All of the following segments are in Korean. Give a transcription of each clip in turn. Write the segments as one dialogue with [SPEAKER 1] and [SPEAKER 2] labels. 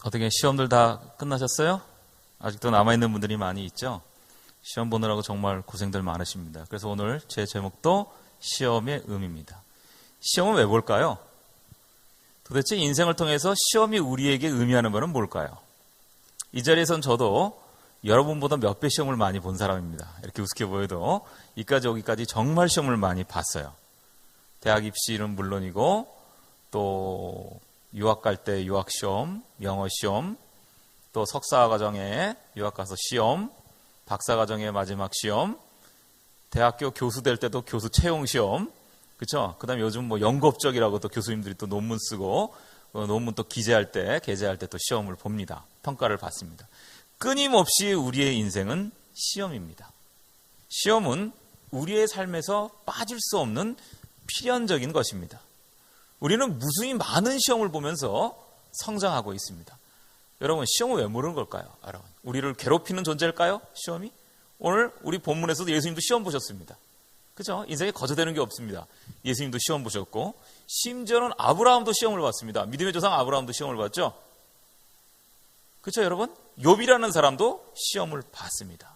[SPEAKER 1] 어떻게 시험들 다 끝나셨어요? 아직도 남아있는 분들이 많이 있죠? 시험 보느라고 정말 고생들 많으십니다. 그래서 오늘 제 제목도 시험의 의미입니다. 시험은 왜 볼까요? 도대체 인생을 통해서 시험이 우리에게 의미하는 것은 뭘까요? 이 자리에선 저도 여러분보다 몇 배 시험을 많이 본 사람입니다. 이렇게 우습게 보여도 이까지 오기까지 정말 시험을 많이 봤어요. 대학 입시는 물론이고 또 유학 갈 때 유학 시험, 영어 시험, 또 석사 과정에 유학 가서 시험, 박사 과정의 마지막 시험, 대학교 교수 될 때도 교수 채용 시험, 그렇죠? 그다음에 요즘 뭐 연구업적이라고 또 교수님들이 또 논문 쓰고 논문 또 게재할 때 또 시험을 봅니다. 평가를 받습니다. 끊임없이 우리의 인생은 시험입니다. 시험은 우리의 삶에서 빠질 수 없는 필연적인 것입니다. 우리는 무수히 많은 시험을 보면서 성장하고 있습니다. 여러분, 시험은 왜 모르는 걸까요? 여러분, 우리를 괴롭히는 존재일까요? 시험이? 오늘 우리 본문에서도 예수님도 시험 보셨습니다. 그죠? 인생에 거저되는 게 없습니다. 예수님도 시험 보셨고, 심지어는 아브라함도 시험을 봤습니다. 믿음의 조상 아브라함도 시험을 봤죠? 그렇죠, 여러분? 욥이라는 사람도 시험을 봤습니다.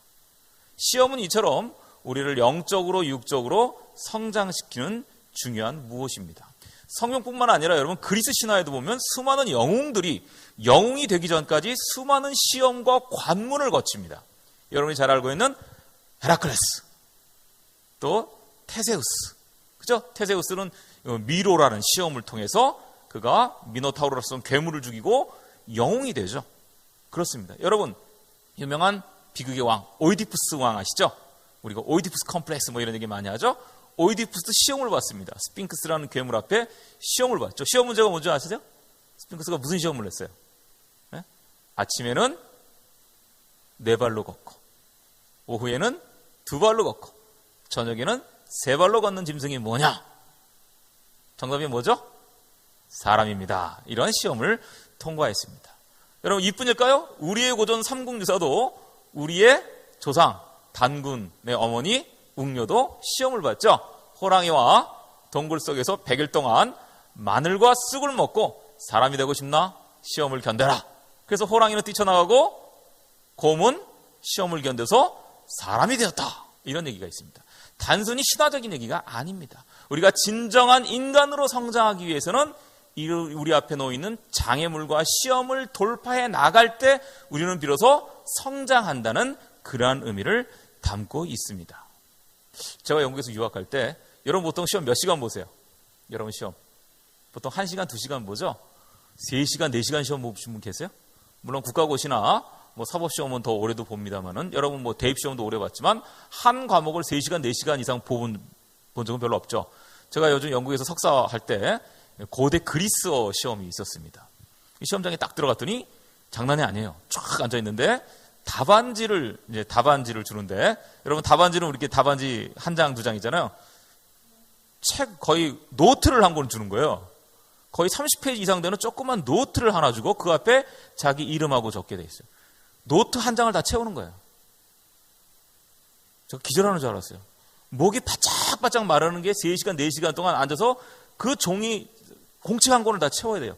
[SPEAKER 1] 시험은 이처럼 우리를 영적으로 육적으로 성장시키는 중요한 무엇입니다. 성경뿐만 아니라 여러분 그리스 신화에도 보면 수많은 영웅들이 영웅이 되기 전까지 수많은 시험과 관문을 거칩니다. 여러분이 잘 알고 있는 헤라클레스, 또 테세우스, 그죠? 테세우스는 미로라는 시험을 통해서 그가 미노타우로라는 괴물을 죽이고 영웅이 되죠. 그렇습니다. 여러분, 유명한 비극의 왕 오이디푸스 왕 아시죠? 우리가 오이디푸스 컴플렉스 뭐 이런 얘기 많이 하죠. 오이디푸스도 시험을 봤습니다. 스핑크스라는 괴물 앞에 시험을 봤죠. 시험 문제가 뭔지 아시죠? 스핑크스가 무슨 시험을 냈어요? 네? 아침에는 4발로 걷고, 오후에는 2발로 걷고, 저녁에는 3발로 걷는 짐승이 뭐냐? 정답이 뭐죠? 사람입니다. 이런 시험을 통과했습니다. 여러분, 이뿐일까요? 우리의 고전 삼국유사도 우리의 조상 단군의 어머니 웅녀도 시험을 봤죠. 호랑이와 동굴 속에서 100일 동안 마늘과 쑥을 먹고 사람이 되고 싶나? 시험을 견뎌라. 그래서 호랑이는 뛰쳐나가고 곰은 시험을 견뎌서 사람이 되었다. 이런 얘기가 있습니다. 단순히 신화적인 얘기가 아닙니다. 우리가 진정한 인간으로 성장하기 위해서는 우리 앞에 놓이는 장애물과 시험을 돌파해 나갈 때 우리는 비로소 성장한다는 그러한 의미를 담고 있습니다. 제가 영국에서 유학할 때 여러분 보통 시험 몇 시간 보세요? 여러분 시험 보통 1시간, 2시간 보죠? 3시간, 4시간 시험 보신 분 계세요? 물론 국가고시나 뭐 사법시험은 더 오래도 봅니다만은 여러분 뭐 대입시험도 오래 봤지만 한 과목을 3시간, 4시간 이상 본 적은 별로 없죠. 제가 요즘 영국에서 석사할 때 고대 그리스어 시험이 있었습니다. 이 시험장에 딱 들어갔더니 장난이 아니에요. 쫙 앉아 있는데 답안지를 주는데, 여러분 답안지는 우리 이렇게 답안지 한 장, 2장이잖아요. 책 거의 노트를 한 권 주는 거예요. 거의 30페이지 이상 되는 조그만 노트를 하나 주고 그 앞에 자기 이름하고 적게 돼 있어요. 노트 한 장을 다 채우는 거예요. 저 기절하는 줄 알았어요. 목이 바짝바짝 마르는 게 3시간, 4시간 동안 앉아서 그 종이 공책 한 권을 다 채워야 돼요.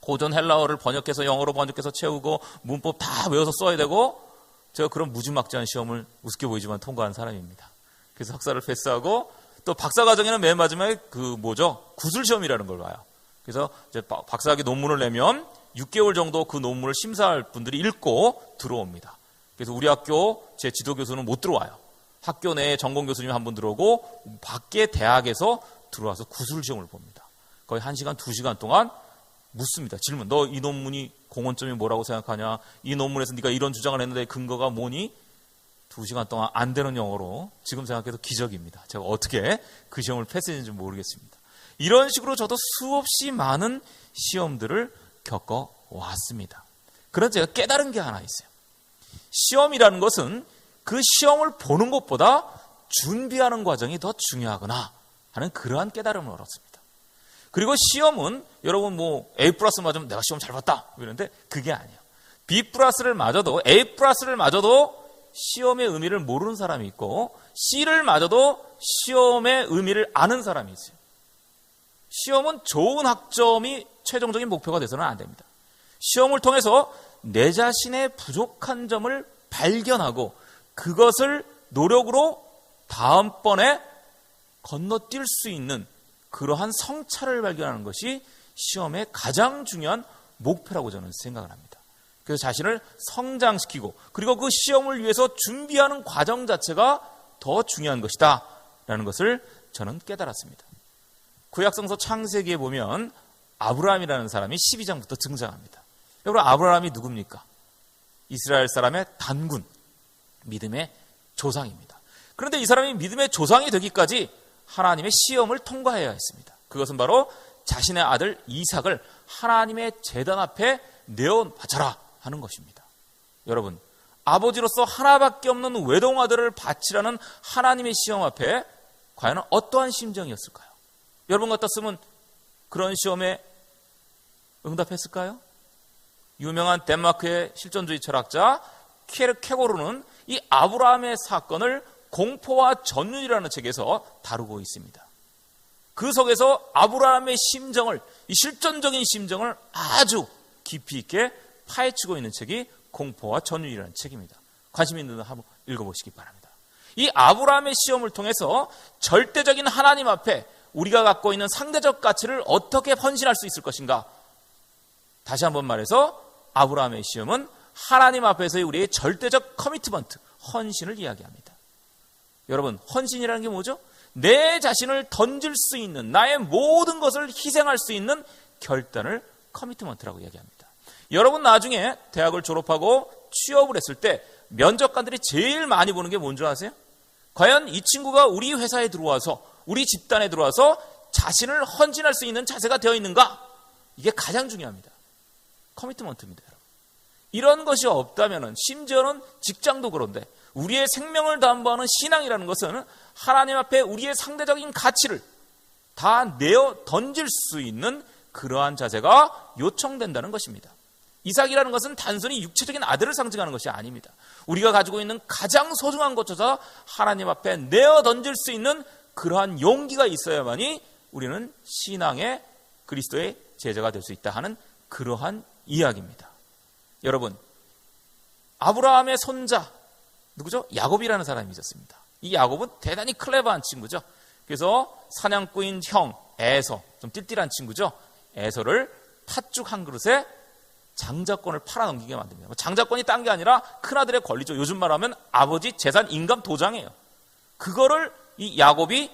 [SPEAKER 1] 고전 헬라어를 번역해서 영어로 번역해서 채우고 문법 다 외워서 써야 되고, 제가 그런 무지막지한 시험을 우습게 보이지만 통과한 사람입니다. 그래서 석사를 패스하고 또 박사 과정에는 맨 마지막에 구술시험이라는 걸 봐요. 그래서 이제 박사학위 논문을 내면 6개월 정도 그 논문을 심사할 분들이 읽고 들어옵니다. 그래서 우리 학교 제 지도 교수는 못 들어와요. 학교 내에 전공 교수님이 한 분 들어오고 밖에 대학에서 들어와서 구술시험을 봅니다. 거의 1시간, 2시간 동안 묻습니다. 질문. 너 이 논문이 공헌점이 뭐라고 생각하냐? 이 논문에서 네가 이런 주장을 했는데 근거가 뭐니? 2시간 동안 안 되는 영어로, 지금 생각해도 기적입니다. 제가 어떻게 그 시험을 패스했는지 모르겠습니다. 이런 식으로 저도 수없이 많은 시험들을 겪어왔습니다. 그런데 제가 깨달은 게 하나 있어요. 시험이라는 것은 그 시험을 보는 것보다 준비하는 과정이 더 중요하구나 하는 그러한 깨달음을 얻었습니다. 그리고 시험은 여러분 뭐 A+ 맞으면 내가 시험 잘 봤다 이러는데 그게 아니에요. B+를 맞아도 A+를 맞아도 시험의 의미를 모르는 사람이 있고 C를 맞아도 시험의 의미를 아는 사람이 있어요. 시험은 좋은 학점이 최종적인 목표가 돼서는 안 됩니다. 시험을 통해서 내 자신의 부족한 점을 발견하고 그것을 노력으로 다음번에 건너뛸 수 있는 그러한 성찰을 발견하는 것이 시험의 가장 중요한 목표라고 저는 생각을 합니다. 그래서 자신을 성장시키고 그리고 그 시험을 위해서 준비하는 과정 자체가 더 중요한 것이다 라는 것을 저는 깨달았습니다. 구약성서 창세기에 보면 아브라함이라는 사람이 12장부터 등장합니다. 여러분, 아브라함이 누굽니까? 이스라엘 사람의 단군, 믿음의 조상입니다. 그런데 이 사람이 믿음의 조상이 되기까지 하나님의 시험을 통과해야 했습니다. 그것은 바로 자신의 아들 이삭을 하나님의 제단 앞에 내어 바쳐라 하는 것입니다. 여러분, 아버지로서 하나밖에 없는 외동아들을 바치라는 하나님의 시험 앞에 과연 어떠한 심정이었을까요? 여러분 같았으면 그런 시험에 응답했을까요? 유명한 덴마크의 실존주의 철학자 케르케고르는 이 아브라함의 사건을 공포와 전륜이라는 책에서 다루고 있습니다. 그 속에서 아브라함의 심정을, 이 실존적인 심정을 아주 깊이 있게 파헤치고 있는 책이 공포와 전륜이라는 책입니다. 관심 있는 분들 한번 읽어보시기 바랍니다. 이 아브라함의 시험을 통해서 절대적인 하나님 앞에 우리가 갖고 있는 상대적 가치를 어떻게 헌신할 수 있을 것인가? 다시 한번 말해서 아브라함의 시험은 하나님 앞에서의 우리의 절대적 커미트먼트, 헌신을 이야기합니다. 여러분, 헌신이라는 게 뭐죠? 내 자신을 던질 수 있는, 나의 모든 것을 희생할 수 있는 결단을 커미트먼트라고 이야기합니다. 여러분, 나중에 대학을 졸업하고 취업을 했을 때 면접관들이 제일 많이 보는 게 뭔지 아세요? 과연 이 친구가 우리 회사에 들어와서, 우리 집단에 들어와서 자신을 헌신할 수 있는 자세가 되어 있는가? 이게 가장 중요합니다. 커미트먼트입니다, 여러분. 이런 것이 없다면, 심지어는 직장도 그런데 우리의 생명을 담보하는 신앙이라는 것은 하나님 앞에 우리의 상대적인 가치를 다 내어 던질 수 있는 그러한 자세가 요청된다는 것입니다. 이삭이라는 것은 단순히 육체적인 아들을 상징하는 것이 아닙니다. 우리가 가지고 있는 가장 소중한 것조차 하나님 앞에 내어 던질 수 있는 그러한 용기가 있어야만이 우리는 신앙의 그리스도의 제자가 될 수 있다 하는 그러한 이야기입니다. 여러분, 아브라함의 손자 누구죠? 야곱이라는 사람이 있었습니다. 이 야곱은 대단히 클레버한 친구죠. 그래서 사냥꾼인 형 에서, 좀 띨띨한 친구죠. 에서를 팥죽 한 그릇에 장자권을 팔아넘기게 만듭니다. 장자권이 딴 게 아니라 큰아들의 권리죠. 요즘 말하면 아버지 재산 인감 도장이에요. 그거를 이 야곱이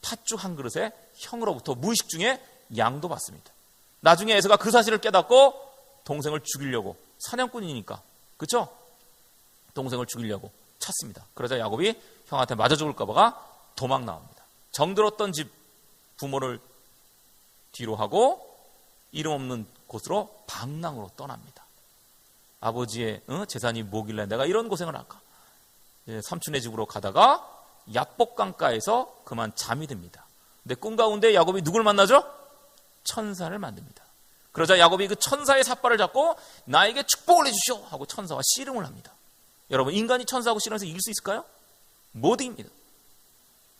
[SPEAKER 1] 팥죽 한 그릇에 형으로부터 무의식 중에 양도 받습니다. 나중에 에서가 그 사실을 깨닫고 동생을 죽이려고, 사냥꾼이니까, 그렇죠? 동생을 죽이려고 찼습니다. 그러자 야곱이 형한테 맞아 죽을까 봐가 도망 나옵니다. 정들었던 집 부모를 뒤로 하고 이름 없는 곳으로 방랑으로 떠납니다. 아버지의 재산이 뭐길래 내가 이런 고생을 할까? 삼촌의 집으로 가다가 야복강가에서 그만 잠이 듭니다. 근데 꿈 가운데 야곱이 누굴 만나죠? 천사를 만납니다. 그러자 야곱이 그 천사의 삿발을 잡고 나에게 축복을 해주시오 하고 천사와 씨름을 합니다. 여러분, 인간이 천사하고 씨름해서 이길 수 있을까요? 못 이깁니다.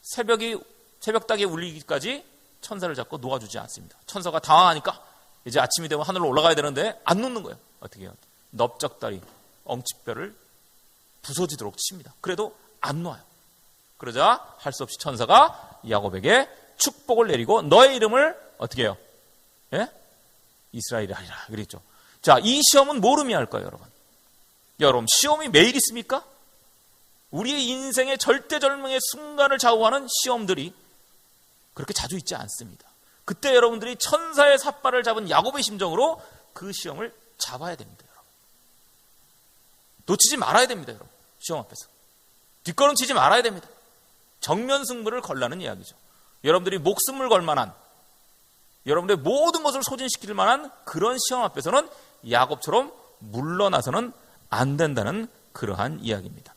[SPEAKER 1] 새벽닭이 울리기까지 천사를 잡고 놓아주지 않습니다. 천사가 당황하니까 이제 아침이 되면 하늘로 올라가야 되는데 안 놓는 거예요. 어떻게 해요? 넓적다리, 엉치뼈를 부서지도록 칩니다. 그래도 안 놓아요. 그러자 할 수 없이 천사가 야곱에게 축복을 내리고 너의 이름을 어떻게 해요? 예? 이스라엘이라 그랬죠. 자, 이 시험은 뭘 의미할까요, 여러분? 여러분, 시험이 매일 있습니까? 우리의 인생의 절대절명의 순간을 좌우하는 시험들이 그렇게 자주 있지 않습니다. 그때 여러분들이 천사의 삿발을 잡은 야곱의 심정으로 그 시험을 잡아야 됩니다, 여러분. 놓치지 말아야 됩니다, 여러분. 시험 앞에서 뒷걸음치지 말아야 됩니다. 정면 승부를 걸라는 이야기죠. 여러분들이 목숨을 걸 만한, 여러분들의 모든 것을 소진시킬 만한 그런 시험 앞에서는 야곱처럼 물러나서는 안 된다는 그러한 이야기입니다.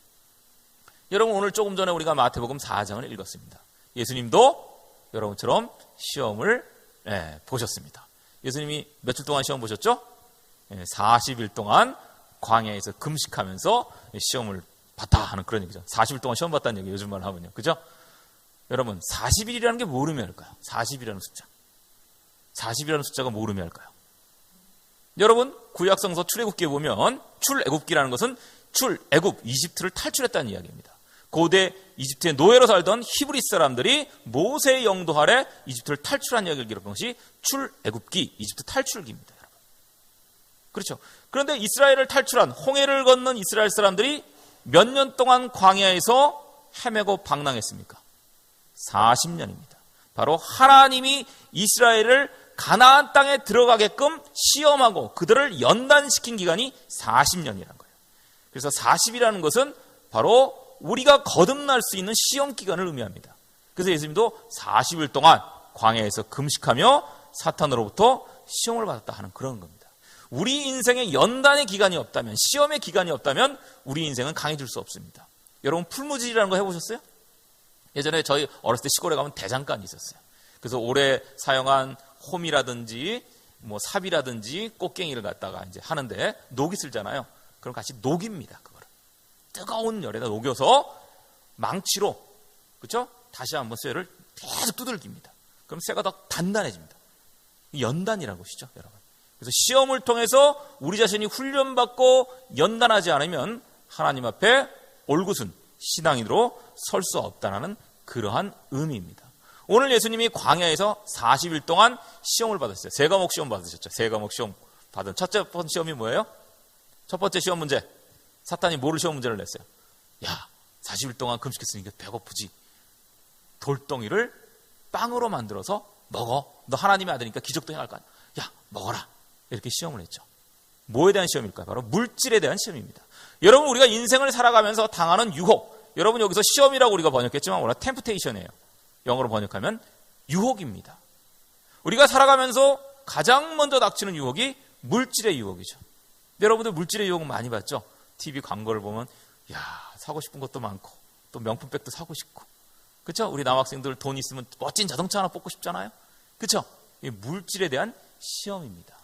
[SPEAKER 1] 여러분, 오늘 조금 전에 우리가 마태복음 4장을 읽었습니다. 예수님도 여러분처럼 시험을 보셨습니다. 예수님이 며칠 동안 시험 보셨죠? 40일 동안 광야에서 금식하면서 시험을 봤다 하는 그런 얘기죠. 40일 동안 시험 봤다는 얘기, 요즘 말로 하면요. 그죠? 여러분, 40일이라는 게 뭘 의미할까요? 40이라는 숫자. 40이라는 숫자가 뭘 의미할까요? 여러분, 구약성서 출애굽기에 보면 출애굽기라는 것은 출애굽, 이집트를 탈출했다는 이야기입니다. 고대 이집트의 노예로 살던 히브리 사람들이 모세의 영도 아래 이집트를 탈출한 이야기를 기록한 것이 출애굽기, 이집트 탈출기입니다. 여러분. 그렇죠. 그런데 이스라엘을 탈출한, 홍해를 건넌 이스라엘 사람들이 몇 년 동안 광야에서 헤매고 방랑했습니까? 40년입니다. 바로 하나님이 이스라엘을 가나안 땅에 들어가게끔 시험하고 그들을 연단시킨 기간이 40년이라는 거예요. 그래서 40이라는 것은 바로 우리가 거듭날 수 있는 시험 기간을 의미합니다. 그래서 예수님도 40일 동안 광야에서 금식하며 사탄으로부터 시험을 받았다 하는 그런 겁니다. 우리 인생에 연단의 기간이 없다면, 시험의 기간이 없다면 우리 인생은 강해질 수 없습니다. 여러분, 풀무질이라는 거 해보셨어요? 예전에 저희 어렸을 때 시골에 가면 대장간이 있었어요. 그래서 오래 사용한 홈이라든지 뭐 삽이라든지 꽃갱이를 갖다가 이제 하는데 녹이 슬잖아요. 그럼 같이 녹입니다. 그거를 뜨거운 열에다 녹여서 망치로, 그렇죠? 다시 한번 쇠를 계속 두들깁니다. 그럼 쇠가 더 단단해집니다. 연단이라는 것이죠, 여러분. 그래서 시험을 통해서 우리 자신이 훈련받고 연단하지 않으면 하나님 앞에 올곧은 신앙인으로 설 수 없다는 그러한 의미입니다. 오늘 예수님이 광야에서 40일 동안 시험을 받으셨어요. 세 과목 시험 받으셨죠. 세 과목 시험 받은 첫째 시험이 뭐예요? 첫 번째 시험 문제. 사탄이 뭐를 시험 문제를 냈어요? 야, 40일 동안 금식했으니까 배고프지. 돌덩이를 빵으로 만들어서 먹어. 너 하나님의 아들이니까 기적도 행할 거 아니야. 야, 먹어라. 이렇게 시험을 했죠. 뭐에 대한 시험일까요? 바로 물질에 대한 시험입니다. 여러분, 우리가 인생을 살아가면서 당하는 유혹. 여러분, 여기서 시험이라고 우리가 번역했지만 원래 템프테이션이에요. 영어로 번역하면 유혹입니다. 우리가 살아가면서 가장 먼저 닥치는 유혹이 물질의 유혹이죠. 여러분들 물질의 유혹은 많이 받죠? TV 광고를 보면 야, 사고 싶은 것도 많고 또 명품백도 사고 싶고, 그렇죠? 우리 남학생들 돈 있으면 멋진 자동차 하나 뽑고 싶잖아요. 그렇죠? 이 물질에 대한 시험입니다.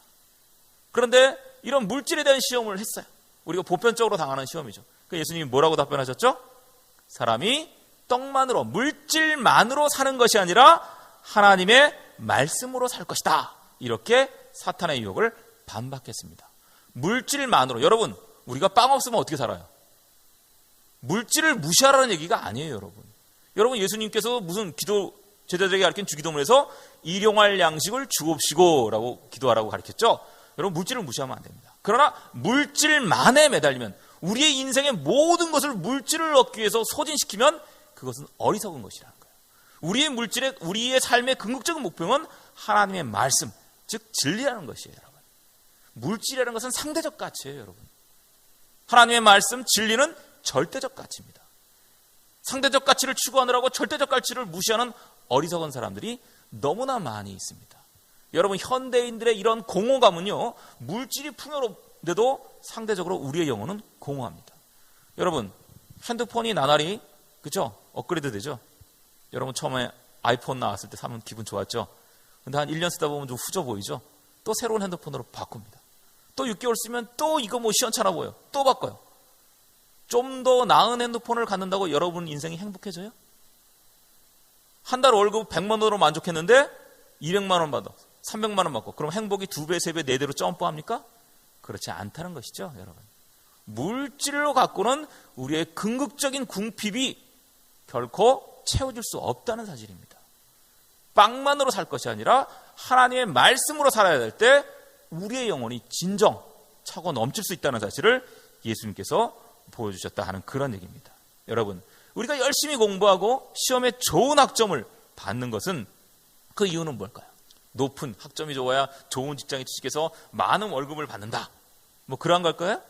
[SPEAKER 1] 그런데 이런 물질에 대한 시험을 했어요. 우리가 보편적으로 당하는 시험이죠. 그 예수님이 뭐라고 답변하셨죠? 사람이 떡만으로, 물질만으로 사는 것이 아니라 하나님의 말씀으로 살 것이다. 이렇게 사탄의 유혹을 반박했습니다. 물질만으로. 여러분, 우리가 빵 없으면 어떻게 살아요? 물질을 무시하라는 얘기가 아니에요, 여러분. 여러분, 예수님께서 무슨 제자들에게 가르친 주기도문에서 일용할 양식을 주옵시고 라고 기도하라고 가르쳤죠? 여러분, 물질을 무시하면 안 됩니다. 그러나 물질만에 매달리면, 우리의 인생의 모든 것을 물질을 얻기 위해서 소진시키면 그것은 어리석은 것이라는 거예요. 우리의 삶의 궁극적인 목표는 하나님의 말씀, 즉 진리라는 것이에요, 여러분. 물질이라는 것은 상대적 가치예요, 여러분. 하나님의 말씀, 진리는 절대적 가치입니다. 상대적 가치를 추구하느라고 절대적 가치를 무시하는 어리석은 사람들이 너무나 많이 있습니다. 여러분, 현대인들의 이런 공허감은요, 물질이 풍요로운데도 상대적으로 우리의 영혼은 공허합니다. 여러분, 핸드폰이 나날이, 그죠? 업그레이드 되죠? 여러분, 처음에 아이폰 나왔을 때 사면 기분 좋았죠? 근데 한 1년 쓰다 보면 좀 후져 보이죠? 또 새로운 핸드폰으로 바꿉니다. 또 6개월 쓰면 또 이거 뭐 시원찮아 보여. 또 바꿔요. 좀 더 나은 핸드폰을 갖는다고 여러분 인생이 행복해져요? 한 달 월급 100만 원으로 만족했는데 200만 원 받아, 300만 원 받고, 그럼 행복이 2배, 3배, 4배로 점프합니까? 그렇지 않다는 것이죠, 여러분. 물질로 갖고는 우리의 궁극적인 궁핍이 결코 채워질 수 없다는 사실입니다. 빵만으로 살 것이 아니라 하나님의 말씀으로 살아야 될 때 우리의 영혼이 진정 차고 넘칠 수 있다는 사실을 예수님께서 보여주셨다 하는 그런 얘기입니다. 여러분, 우리가 열심히 공부하고 시험에 좋은 학점을 받는 것은, 그 이유는 뭘까요? 높은 학점이 좋아야 좋은 직장에 취직해서 많은 월급을 받는다, 뭐 그런 걸까요?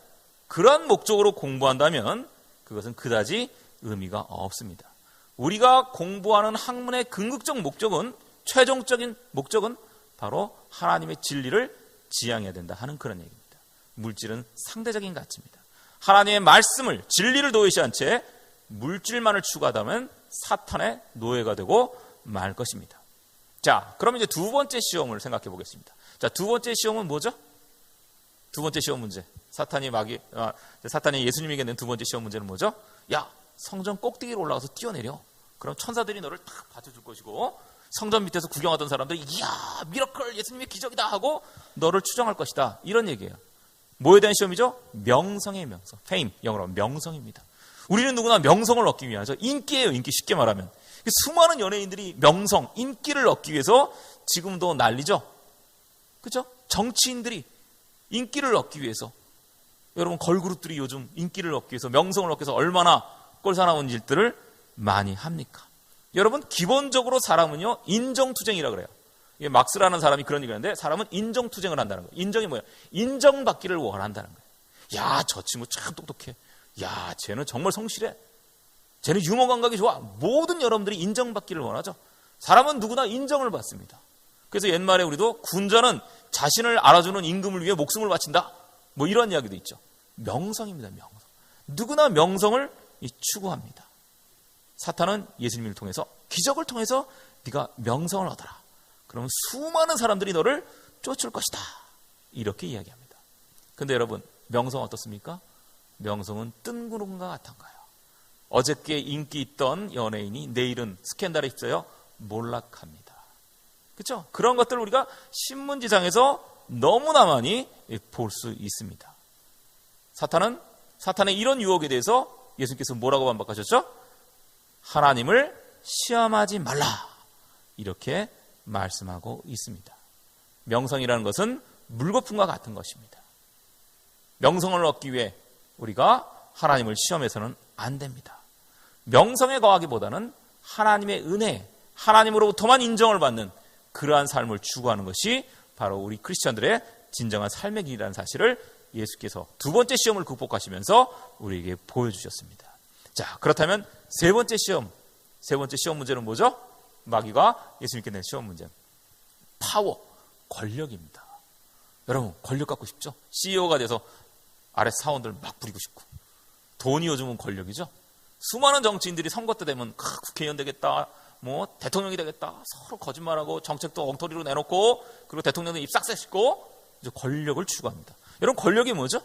[SPEAKER 1] 그런 목적으로 공부한다면 그것은 그다지 의미가 없습니다. 우리가 공부하는 학문의 궁극적 목적은, 최종적인 목적은 바로 하나님의 진리를 지향해야 된다 하는 그런 얘기입니다. 물질은 상대적인 가치입니다. 하나님의 말씀을, 진리를 도외시한 채 물질만을 추구하다면 사탄의 노예가 되고 말 것입니다. 자, 그럼 이제 두 번째 시험을 생각해 보겠습니다. 자, 두 번째 시험은 뭐죠? 두 번째 시험 문제. 사탄이 예수님에게 낸 두 번째 시험 문제는 뭐죠? 야, 성전 꼭대기로 올라가서 뛰어내려. 그럼 천사들이 너를 탁 받쳐줄 것이고, 성전 밑에서 구경하던 사람들이 이야 미러클 예수님의 기적이다 하고 너를 추정할 것이다. 이런 얘기예요. 뭐에 대한 시험이죠? 명성의 명성. fame, 영어로 명성입니다. 우리는 누구나 명성을 얻기 위해서 인기예요. 인기 쉽게 말하면. 수많은 연예인들이 명성, 인기를 얻기 위해서 지금도 난리죠. 그렇죠? 정치인들이 인기를 얻기 위해서 여러분 걸그룹들이 요즘 인기를 얻기 위해서 명성을 얻기 위해서 얼마나 꼴사나운 일들을 많이 합니까? 여러분 기본적으로 사람은요 인정투쟁이라 그래요. 이게 막스라는 사람이 그런 얘기를 하는데 사람은 인정투쟁을 한다는 거예요. 인정이 뭐예요? 인정받기를 원한다는 거예요. 야, 저 친구 참 똑똑해. 야, 쟤는 정말 성실해. 쟤는 유머 감각이 좋아. 모든 여러분들이 인정받기를 원하죠. 사람은 누구나 인정을 받습니다. 그래서 옛말에 우리도 군자는 자신을 알아주는 임금을 위해 목숨을 바친다. 뭐 이런 이야기도 있죠. 명성입니다. 명성. 누구나 명성을 추구합니다. 사탄은 예수님을 통해서 기적을 통해서 네가 명성을 얻어라. 그러면 수많은 사람들이 너를 쫓을 것이다. 이렇게 이야기합니다. 근데 여러분 명성 어떻습니까? 명성은 뜬구름과 같은 거예요. 어저께 인기 있던 연예인이 내일은 스캔들에 휩싸여 몰락합니다. 그렇죠? 그런 것들을 우리가 신문지상에서 너무나 많이 볼 수 있습니다. 사탄의 이런 유혹에 대해서 예수님께서 뭐라고 반박하셨죠? 하나님을 시험하지 말라. 이렇게 말씀하고 있습니다. 명성이라는 것은 물거품과 같은 것입니다. 명성을 얻기 위해 우리가 하나님을 시험해서는 안 됩니다. 명성에 거하기보다는 하나님의 은혜, 하나님으로부터만 인정을 받는 그러한 삶을 추구하는 것이 바로 우리 크리스천들의 진정한 삶의 길이라는 사실을 예수께서 두 번째 시험을 극복하시면서 우리에게 보여주셨습니다. 자, 그렇다면 세 번째 시험 문제는 뭐죠? 마귀가 예수님께 낸 시험 문제는 파워, 권력입니다. 여러분 권력 갖고 싶죠? CEO가 돼서 아래 사원들 막 부리고 싶고, 돈이 요즘은 권력이죠. 수많은 정치인들이 선거 때 되면 국회의원 되겠다, 뭐 대통령이 되겠다, 서로 거짓말하고 정책도 엉터리로 내놓고, 그리고 대통령도 입 싹싹 씻고 이제 권력을 추구합니다. 여러분 권력이 뭐죠?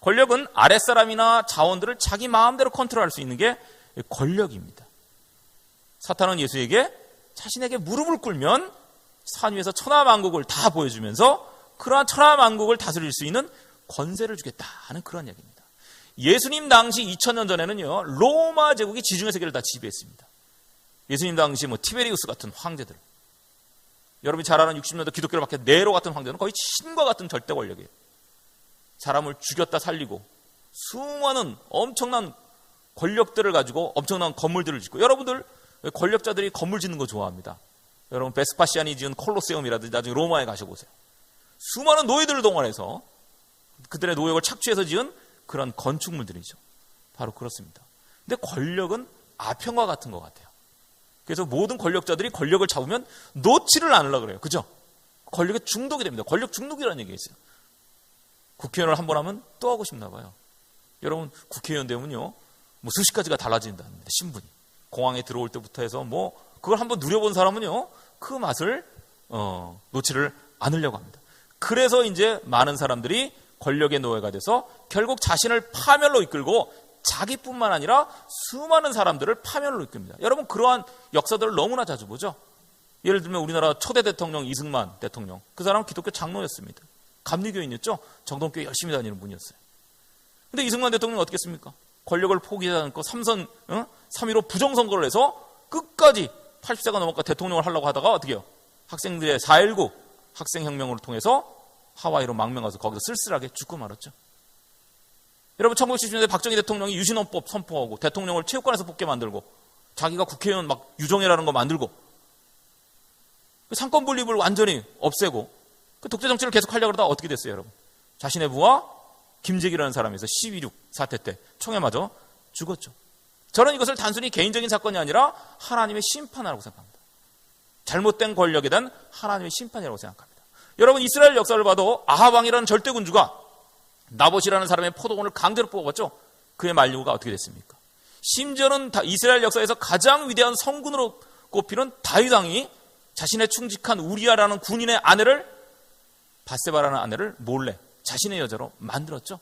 [SPEAKER 1] 권력은 아랫사람이나 자원들을 자기 마음대로 컨트롤할 수 있는 게 권력입니다. 사탄은 예수에게 자신에게 무릎을 꿇면 산 위에서 천하만국을 다 보여주면서 그러한 천하만국을 다스릴 수 있는 권세를 주겠다 하는 그런 이야기입니다. 예수님 당시 2000년 전에는요 로마 제국이 지중해 세계를 다 지배했습니다. 예수님 당시 뭐 티베리우스 같은 황제들, 여러분이 잘 아는 60년대 기독교를 박해 네로 같은 황제는 거의 신과 같은 절대 권력이에요. 사람을 죽였다 살리고 수많은 엄청난 권력들을 가지고 엄청난 건물들을 짓고, 여러분들 권력자들이 건물 짓는 거 좋아합니다. 여러분 베스파시안이 지은 콜로세움이라든지 나중에 로마에 가셔보세요. 수많은 노예들을 동원해서 그들의 노역을 착취해서 지은 그런 건축물들이죠. 바로 그렇습니다. 근데 권력은 아평과 같은 것 같아요. 그래서 모든 권력자들이 권력을 잡으면 놓지를 않으려고 그래요. 그죠? 권력에 중독이 됩니다. 권력 중독이라는 얘기가 있어요. 국회의원을 한 번 하면 또 하고 싶나 봐요. 여러분 국회의원 되면요 뭐 수십 가지가 달라진다는데, 신분이 공항에 들어올 때부터 해서 뭐 그걸 한번 누려본 사람은요 그 맛을 놓지를 않으려고 합니다. 그래서 이제 많은 사람들이 권력의 노예가 돼서 결국 자신을 파멸로 이끌고 자기뿐만 아니라 수많은 사람들을 파멸로 이끕니다. 여러분 그러한 역사들을 너무나 자주 보죠. 예를 들면 우리나라 초대 대통령 이승만 대통령, 그 사람은 기독교 장로였습니다. 감리교인이었죠. 정동교회 열심히 다니는 분이었어요. 근데 이승만 대통령은 어떻게 했습니까? 권력을 포기하지 않고 3.15 부정선거를 해서 끝까지 80세가 넘어가 대통령을 하려고 하다가 어떻게 해요? 학생들의 4.19 학생혁명을 통해서 하와이로 망명 가서 거기서 쓸쓸하게 죽고 말았죠. 여러분 1970년대 박정희 대통령이 유신헌법 선포하고 대통령을 체육관에서 뽑게 만들고 자기가 국회의원 막 유종회라는 거 만들고 상권 분립을 완전히 없애고 그 독재 정치를 계속 하려고 그러다가 어떻게 됐어요, 여러분? 자신의 부하 김재기라는 사람에서 12.6 사태 때 총에 맞아 죽었죠. 저는 이것을 단순히 개인적인 사건이 아니라 하나님의 심판이라고 생각합니다. 잘못된 권력에 대한 하나님의 심판이라고 생각합니다. 여러분 이스라엘 역사를 봐도 아합 왕이라는 절대군주가 나봇이라는 사람의 포도원을 강제로 뽑았죠. 그의 만류가 어떻게 됐습니까? 심지어는 이스라엘 역사에서 가장 위대한 성군으로 꼽히는 다윗 왕이 자신의 충직한 우리아라는 군인의 아내를, 밧세바라는 아내를 몰래 자신의 여자로 만들었죠.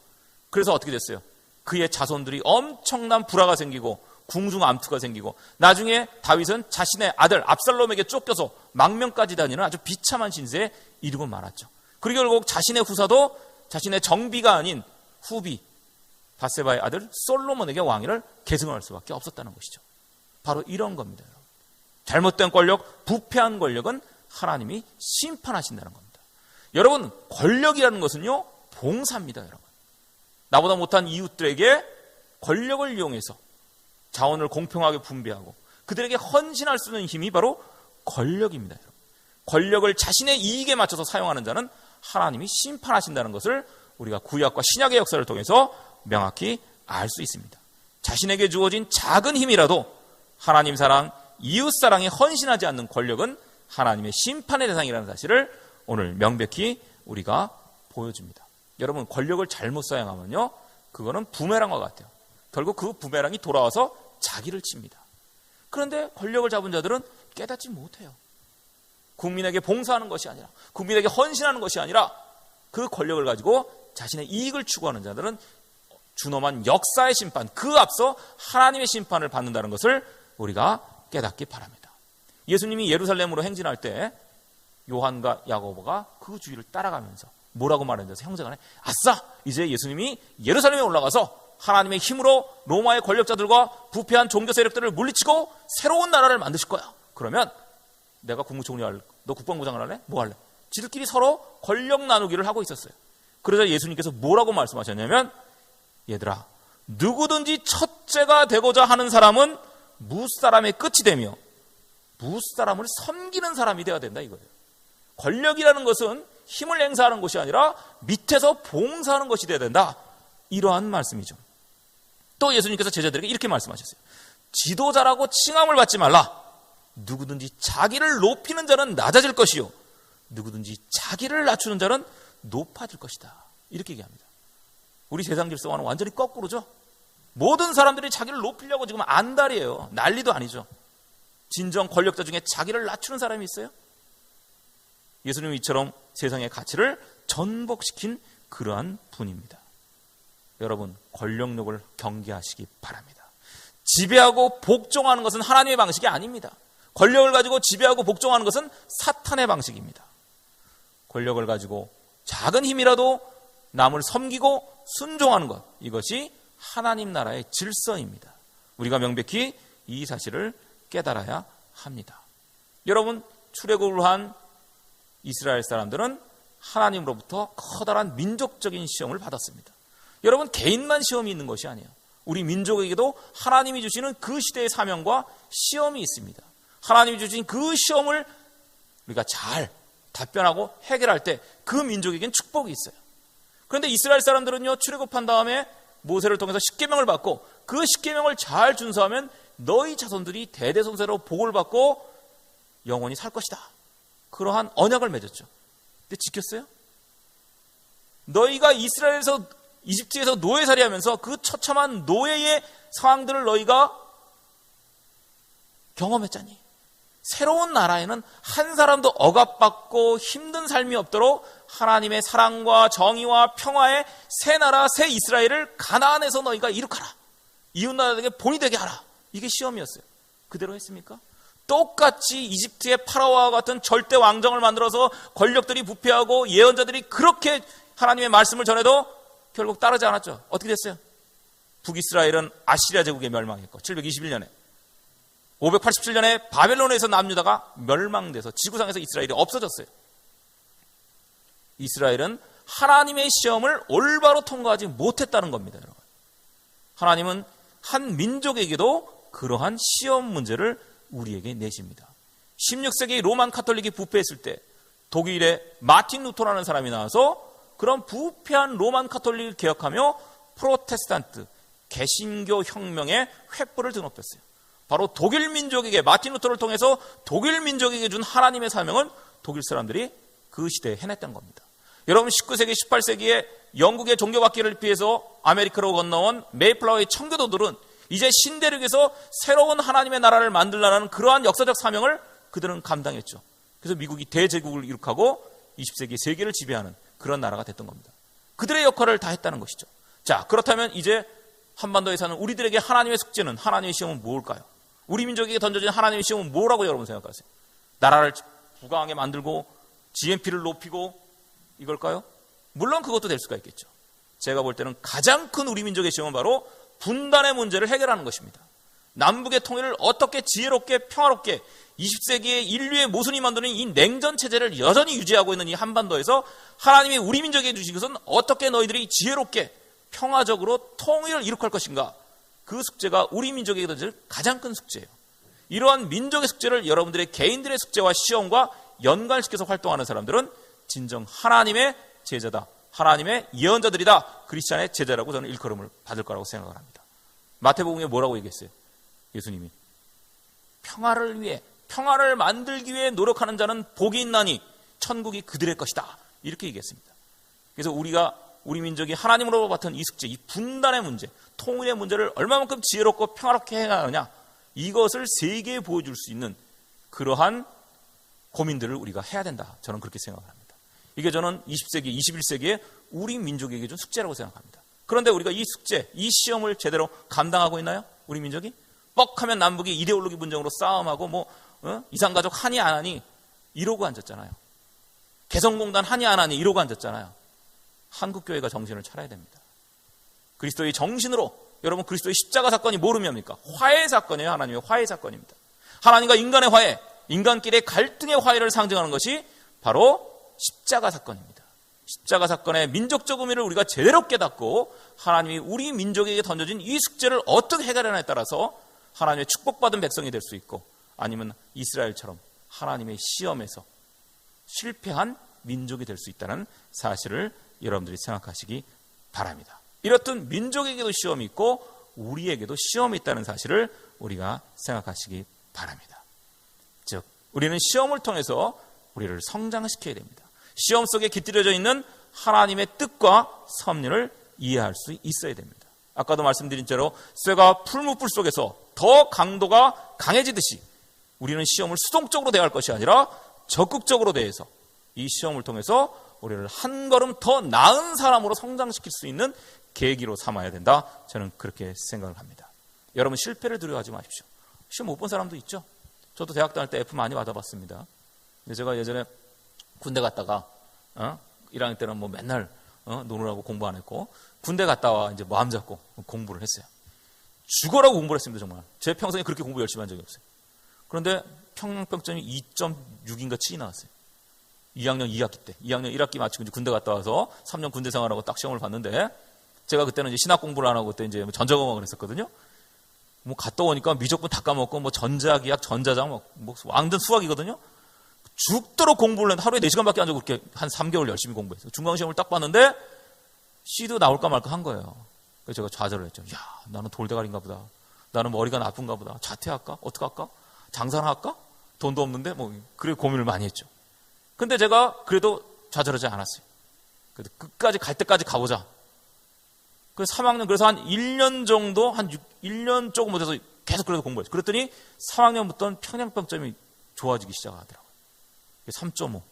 [SPEAKER 1] 그래서 어떻게 됐어요? 그의 자손들이 엄청난 불화가 생기고 궁중 암투가 생기고 나중에 다윗은 자신의 아들 압살롬에게 쫓겨서 망명까지 다니는 아주 비참한 신세에 이르고 말았죠. 그리고 결국 자신의 후사도 자신의 정비가 아닌 후비 바세바의 아들 솔로몬에게 왕위를 계승할 수밖에 없었다는 것이죠. 바로 이런 겁니다. 여러분. 잘못된 권력, 부패한 권력은 하나님이 심판하신다는 겁니다. 여러분, 권력이라는 것은요, 봉사입니다. 여러분. 나보다 못한 이웃들에게 권력을 이용해서 자원을 공평하게 분배하고 그들에게 헌신할 수 있는 힘이 바로 권력입니다. 여러분. 권력을 자신의 이익에 맞춰서 사용하는 자는 하나님이 심판하신다는 것을 우리가 구약과 신약의 역사를 통해서 명확히 알 수 있습니다. 자신에게 주어진 작은 힘이라도 하나님 사랑, 이웃 사랑에 헌신하지 않는 권력은 하나님의 심판의 대상이라는 사실을 오늘 명백히 우리가 보여줍니다. 여러분, 권력을 잘못 사용하면요, 그거는 부메랑과 같아요. 결국 그 부메랑이 돌아와서 자기를 칩니다. 그런데 권력을 잡은 자들은 깨닫지 못해요. 국민에게 봉사하는 것이 아니라, 국민에게 헌신하는 것이 아니라 그 권력을 가지고 자신의 이익을 추구하는 자들은 준엄한 역사의 심판, 그 앞서 하나님의 심판을 받는다는 것을 우리가 깨닫기 바랍니다. 예수님이 예루살렘으로 행진할 때 요한과 야고보가 그 주위를 따라가면서 뭐라고 말했는지 형제간에, 아싸! 이제 예수님이 예루살렘에 올라가서 하나님의 힘으로 로마의 권력자들과 부패한 종교 세력들을 물리치고 새로운 나라를 만드실 거야. 그러면 내가 국무총리 할래? 너 국방부장을 할래? 뭐 할래? 지들끼리 서로 권력 나누기를 하고 있었어요. 그러자 예수님께서 뭐라고 말씀하셨냐면, 얘들아, 누구든지 첫째가 되고자 하는 사람은 무사람의 끝이 되며 무사람을 섬기는 사람이 되어야 된다 이거예요. 권력이라는 것은 힘을 행사하는 것이 아니라 밑에서 봉사하는 것이 되어야 된다. 이러한 말씀이죠. 또 예수님께서 제자들에게 이렇게 말씀하셨어요. 지도자라고 칭함을 받지 말라. 누구든지 자기를 높이는 자는 낮아질 것이요, 누구든지 자기를 낮추는 자는 높아질 것이다. 이렇게 얘기합니다. 우리 세상 질서와는 완전히 거꾸로죠. 모든 사람들이 자기를 높이려고 지금 안달이에요. 난리도 아니죠. 진정 권력자 중에 자기를 낮추는 사람이 있어요? 예수님은 이처럼 세상의 가치를 전복시킨 그러한 분입니다. 여러분, 권력욕을 경계하시기 바랍니다. 지배하고 복종하는 것은 하나님의 방식이 아닙니다. 권력을 가지고 지배하고 복종하는 것은 사탄의 방식입니다. 권력을 가지고 작은 힘이라도 남을 섬기고 순종하는 것, 이것이 하나님 나라의 질서입니다. 우리가 명백히 이 사실을 깨달아야 합니다. 여러분, 출애굽을 한 이스라엘 사람들은 하나님으로부터 커다란 민족적인 시험을 받았습니다. 여러분, 개인만 시험이 있는 것이 아니에요. 우리 민족에게도 하나님이 주시는 그 시대의 사명과 시험이 있습니다. 하나님이 주신 그 시험을 우리가 잘 답변하고 해결할 때 그 민족에겐 축복이 있어요. 그런데 이스라엘 사람들은요, 출애굽한 다음에 모세를 통해서 십계명을 받고 그 십계명을 잘 준수하면 너희 자손들이 대대손손으로 복을 받고 영원히 살 것이다. 그러한 언약을 맺었죠. 근데 지켰어요? 너희가 이집트에서 노예살이 하면서 그 처참한 노예의 상황들을 너희가 경험했잖니. 새로운 나라에는 한 사람도 억압받고 힘든 삶이 없도록 하나님의 사랑과 정의와 평화의 새 나라, 새 이스라엘을 가나안에서 너희가 이룩하라. 이웃나라에게 본이 되게 하라. 이게 시험이었어요. 그대로 했습니까? 똑같이 이집트의 파라오와 같은 절대 왕정을 만들어서 권력들이 부패하고 예언자들이 그렇게 하나님의 말씀을 전해도 결국 따르지 않았죠. 어떻게 됐어요? 북이스라엘은 아시리아 제국에 멸망했고 721년에 587년에 바벨론에서 남유다가 멸망돼서 지구상에서 이스라엘이 없어졌어요. 이스라엘은 하나님의 시험을 올바로 통과하지 못했다는 겁니다, 여러분. 하나님은 한 민족에게도 그러한 시험 문제를 우리에게 내십니다. 16세기 로만 카톨릭이 부패했을 때 독일의 마틴 루터라는 사람이 나와서 그런 부패한 로만 카톨릭을 개혁하며 프로테스탄트 개신교 혁명의 횃불을 드높였어요. 바로 독일 민족에게, 마틴 루터를 통해서 독일 민족에게 준 하나님의 사명은 독일 사람들이 그 시대에 해냈던 겁니다. 여러분, 19세기, 18세기에 영국의 종교바퀴를 피해서 아메리카로 건너온 메이플라워의 청교도들은 이제 신대륙에서 새로운 하나님의 나라를 만들라는 그러한 역사적 사명을 그들은 감당했죠. 그래서 미국이 대제국을 이룩하고 20세기 세계를 지배하는 그런 나라가 됐던 겁니다. 그들의 역할을 다 했다는 것이죠. 자, 그렇다면 이제 한반도에 사는 우리들에게 하나님의 숙제는, 하나님의 시험은 뭘까요? 우리 민족에게 던져진 하나님의 시험은 뭐라고 여러분 생각하세요? 나라를 부강하게 만들고 GNP를 높이고 이걸까요? 물론 그것도 될 수가 있겠죠. 제가 볼 때는 가장 큰 우리 민족의 시험은 바로 분단의 문제를 해결하는 것입니다. 남북의 통일을 어떻게 지혜롭게 평화롭게 20세기의 인류의 모순이 만드는 이 냉전 체제를 여전히 유지하고 있는 이 한반도에서 하나님이 우리 민족에게 주신 것은 어떻게 너희들이 지혜롭게 평화적으로 통일을 이룩할 것인가. 그 숙제가 우리 민족에게 던질 가장 큰 숙제예요. 이러한 민족의 숙제를 여러분들의 개인들의 숙제와 시험과 연관시켜서 활동하는 사람들은 진정 하나님의 제자다, 하나님의 예언자들이다, 그리스도의 제자라고 저는 일컬음을 받을 거라고 생각을 합니다. 마태복음에 뭐라고 얘기했어요? 예수님이 평화를 위해, 평화를 만들기 위해 노력하는 자는 복이 있나니 천국이 그들의 것이다, 이렇게 얘기했습니다. 그래서 우리 민족이 하나님으로 받은 이 숙제, 이 분단의 문제, 통일의 문제를 얼마만큼 지혜롭고 평화롭게 해나가느냐, 이것을 세계에 보여줄 수 있는 그러한 고민들을 우리가 해야 된다, 저는 그렇게 생각을 합니다. 이게 저는 20세기, 21세기에 우리 민족에게 준 숙제라고 생각합니다. 그런데 우리가 이 숙제, 이 시험을 제대로 감당하고 있나요? 우리 민족이? 뻑하면 남북이 이데올로기 분쟁으로 싸움하고 이산가족 하니 안 하니 이러고 앉았잖아요. 개성공단 하니 안 하니 이러고 앉았잖아요. 한국교회가 정신을 차려야 됩니다. 그리스도의 정신으로, 여러분 그리스도의 십자가 사건이 뭘 의미합니까? 화해 사건이에요. 하나님의 화해 사건입니다. 하나님과 인간의 화해, 인간끼리의 갈등의 화해를 상징하는 것이 바로 십자가 사건입니다. 십자가 사건의 민족적 의미를 우리가 제대로 깨닫고 하나님이 우리 민족에게 던져진 이 숙제를 어떻게 해결하느냐에 따라서 하나님의 축복받은 백성이 될 수 있고, 아니면 이스라엘처럼 하나님의 시험에서 실패한 민족이 될 수 있다는 사실을 여러분들이 생각하시기 바랍니다. 이렇듯 민족에게도 시험이 있고 우리에게도 시험이 있다는 사실을 우리가 생각하시기 바랍니다. 즉, 우리는 시험을 통해서 우리를 성장시켜야 됩니다. 시험 속에 깃들여져 있는 하나님의 뜻과 섭리를 이해할 수 있어야 됩니다. 아까도 말씀드린 대로 쇠가 풀무불 속에서 더 강도가 강해지듯이 우리는 시험을 수동적으로 대할 것이 아니라 적극적으로 대해서 이 시험을 통해서 우리를 한 걸음 더 나은 사람으로 성장시킬 수 있는 계기로 삼아야 된다, 저는 그렇게 생각을 합니다. 여러분, 실패를 두려워하지 마십시오. 시험 못 본 사람도 있죠. 저도 대학 다닐 때 F 많이 받아봤습니다. 근데 제가 예전에 군대 갔다가 1학년 때는 뭐 맨날 노느라고 공부 안 했고, 군대 갔다 와 이제 마음 잡고 공부를 했어요. 죽어라고 공부를 했습니다. 정말 제 평생에 그렇게 공부 열심히 한 적이 없어요. 그런데 평균평점이 2.6인가 7이 나왔어요. 2학년 2학기 때. 2학년 1학기 마치고 이제 군대 갔다 와서 3년 군대 생활하고 딱 시험을 봤는데, 제가 그때는 이제 신학 공부를 안 하고 그때 이제 전자공학을 했었거든요. 뭐 갔다 오니까 미적분 다 까먹고 뭐 전자기학, 전자장 뭐 완전 수학이거든요. 죽도록 공부를 했는데 하루에 4시간밖에 안 자고 그렇게 한 3개월 열심히 공부했어요. 중간시험을 딱 봤는데 C도 나올까 말까 한 거예요. 그래서 제가 좌절을 했죠. 야, 나는 돌대가리인가 보다. 나는 머리가 나쁜가 보다. 자퇴할까? 어떡할까? 장사나 할까? 돈도 없는데 뭐 그래 고민을 많이 했죠. 근데 제가 그래도 좌절하지 않았어요. 그래도 끝까지 갈 때까지 가보자. 그래서 3학년, 그래서 한 1년 정도, 한 1년 조금 못해서 계속 그래도 공부했어요. 그랬더니 3학년부터는 평양평점이 좋아지기 시작하더라고요. 3.5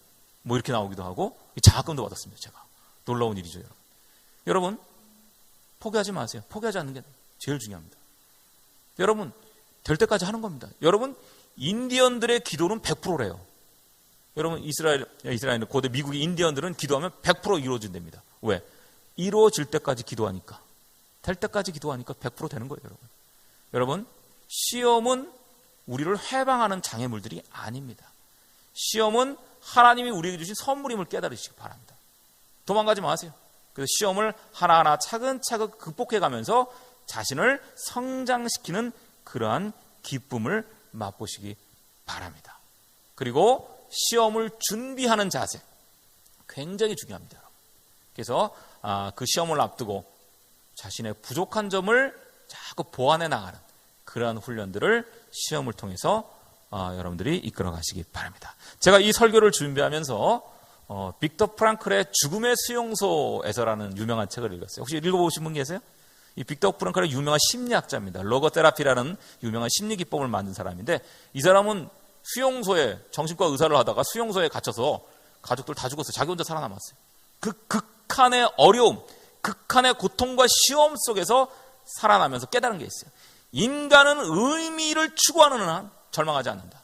[SPEAKER 1] 뭐 이렇게 나오기도 하고 장학금도 받았습니다. 제가. 놀라운 일이죠. 여러분, 포기하지 마세요. 포기하지 않는 게 제일 중요합니다. 여러분, 될 때까지 하는 겁니다. 여러분, 인디언들의 기도는 100%래요. 여러분, 이스라엘 고대 미국의 인디언들은 기도하면 100% 이루어진답니다. 왜? 이루어질 때까지 기도하니까. 될 때까지 기도하니까 100% 되는 거예요. 여러분, 시험은 우리를 해방하는 장애물들이 아닙니다. 시험은 하나님이 우리에게 주신 선물임을 깨달으시기 바랍니다. 도망가지 마세요. 그래서 시험을 하나하나 차근차근 극복해가면서 자신을 성장시키는 그러한 기쁨을 맛보시기 바랍니다. 그리고 시험을 준비하는 자세, 굉장히 중요합니다. 그래서 그 시험을 앞두고 자신의 부족한 점을 자꾸 보완해 나가는 그러한 훈련들을 시험을 통해서 여러분들이 이끌어 가시기 바랍니다. 제가 이 설교를 준비하면서 빅터 프랑클의 죽음의 수용소에서라는 유명한 책을 읽었어요. 혹시 읽어보신 분 계세요? 이 빅터 프랑클은 유명한 심리학자입니다. 로고테라피라는 유명한 심리 기법을 만든 사람인데, 이 사람은 수용소에 정신과 의사를 하다가 수용소에 갇혀서 가족들 다 죽었어요. 자기 혼자 살아남았어요. 그 극한의 어려움, 극한의 고통과 시험 속에서 살아나면서 깨달은 게 있어요. 인간은 의미를 추구하는 한 절망하지 않는다.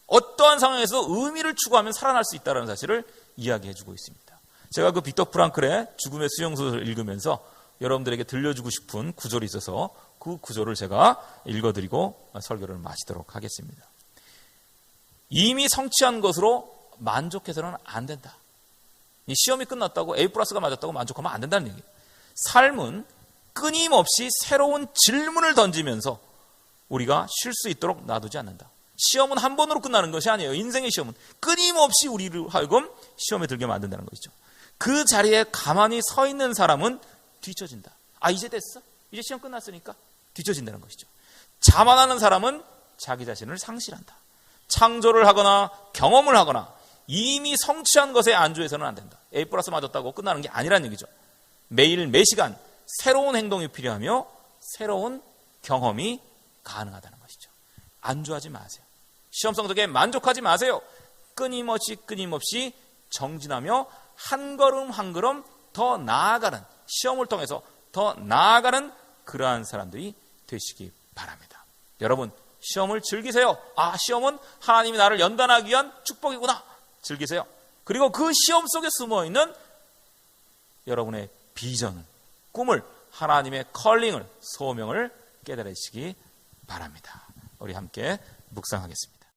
[SPEAKER 1] 어떠한 상황에서 의미를 추구하면 살아날 수 있다는 사실을 이야기해주고 있습니다. 제가 그 빅터 프랑클의 죽음의 수용소를 읽으면서 여러분들에게 들려주고 싶은 구절이 있어서 그 구절을 제가 읽어드리고 설교를 마치도록 하겠습니다. 이미 성취한 것으로 만족해서는 안 된다. 이 시험이 끝났다고 A+가 맞았다고 만족하면 안 된다는 얘기예요. 삶은 끊임없이 새로운 질문을 던지면서 우리가 쉴 수 있도록 놔두지 않는다. 시험은 한 번으로 끝나는 것이 아니에요. 인생의 시험은 끊임없이 우리를 하여금 시험에 들게 만든다는 것이죠. 그 자리에 가만히 서 있는 사람은 뒤처진다. 아, 이제 됐어? 이제 시험 끝났으니까 뒤처진다는 것이죠. 자만하는 사람은 자기 자신을 상실한다. 창조를 하거나 경험을 하거나 이미 성취한 것에 안주해서는 안 된다. A+ 맞았다고 끝나는 게 아니란 얘기죠. 매일 매시간 새로운 행동이 필요하며 새로운 경험이 가능하다는 것이죠. 안주하지 마세요. 시험 성적에 만족하지 마세요. 끊임없이 정진하며 한 걸음 한 걸음 더 나아가는, 시험을 통해서 더 나아가는 그러한 사람들이 되시기 바랍니다. 여러분, 시험을 즐기세요. 아, 시험은 하나님이 나를 연단하기 위한 축복이구나. 즐기세요. 그리고 그 시험 속에 숨어있는 여러분의 비전을, 꿈을, 하나님의 컬링을, 소명을 깨달으시기 바랍니다. 우리 함께 묵상하겠습니다.